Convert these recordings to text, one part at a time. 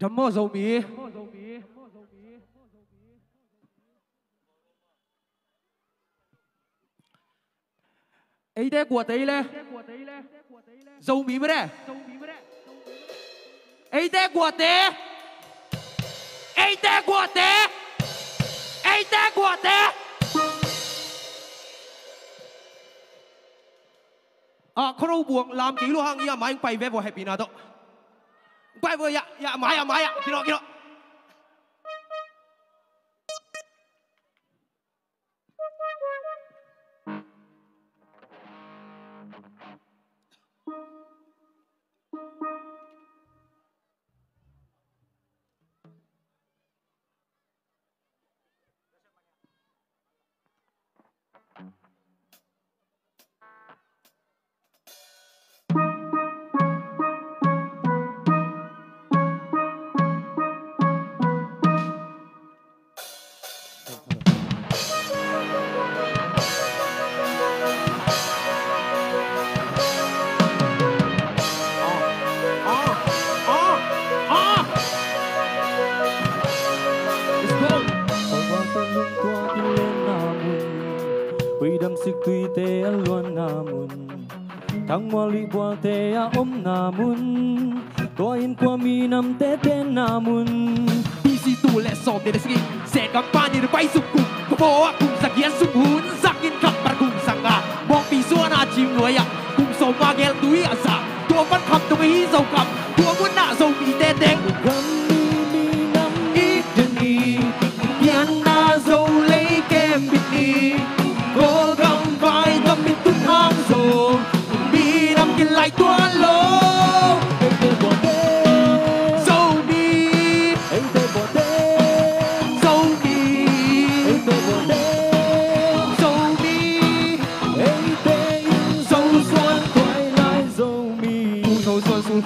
Thầm mô dầu mì. Ấy thế của tí lê. Dầu mì mới đây. Ấy thế của tí. Ấy thế của tí. Ấy thế của tí. Khổ đâu buông làm kỷ lô hàng ý mà anh bay về vô happy nào đó. Bay vô dạ mãi kì đó. Tui te alwan namun Thang wali bua te a namun Koin kwa minam te ten namun Isi tu le som de segi se kampanye de pai suku ko bo aku sakian suhun sakin kapar kum sanga mong pi suana chim nuai ya kum so ma gel tui asa tua pan kham tu hi zo kam tua mun na zo mi te te Gam mi nam i deni yan na zo le kem bit ni go gam vai gam bit tu hang zo mi nam kin lai tua lo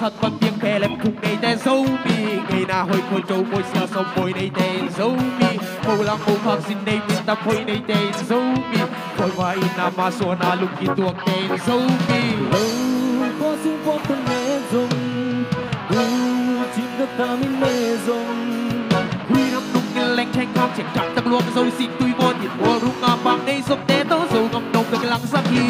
thật bằng tiếng khe lem cùng ngày tên dấu mi ngày nào hồi khôi trâu môi xưa sông môi này tên dấu mi màu lăng màu phàm xin đây mình tập hồi này tên dấu mi khôi hoa in nam ma xua na lục kỳ tuồng tên dấu mi có xin qua thân mẹ dùng chim đất ta mình mê dùng huy năm nung như lanh tranh khám chèn chặt tập luôn rồi xin tùy vô nhiệt mùa rung ngà bằng đây sông té tớ dầu ngầm nồng được lăng sắc hi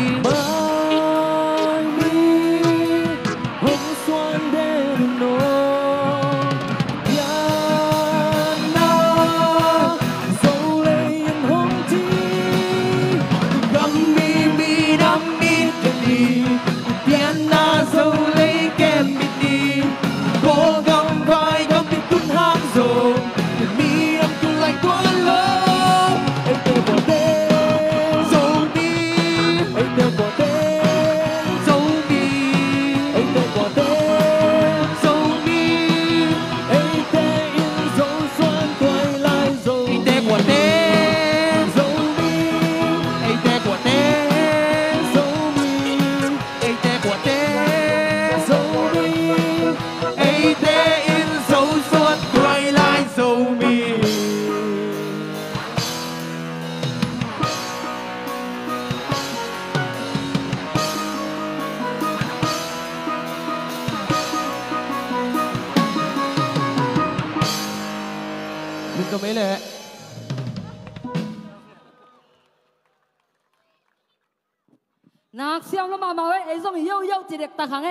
Nak siam lo mama we ezong yo direk ta khang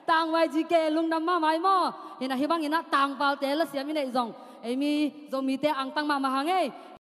tang wai ji ke lung nam ma mai mo ina hibang ina tang pal te la siam ina ezong emi zo mi te ang tang mama hang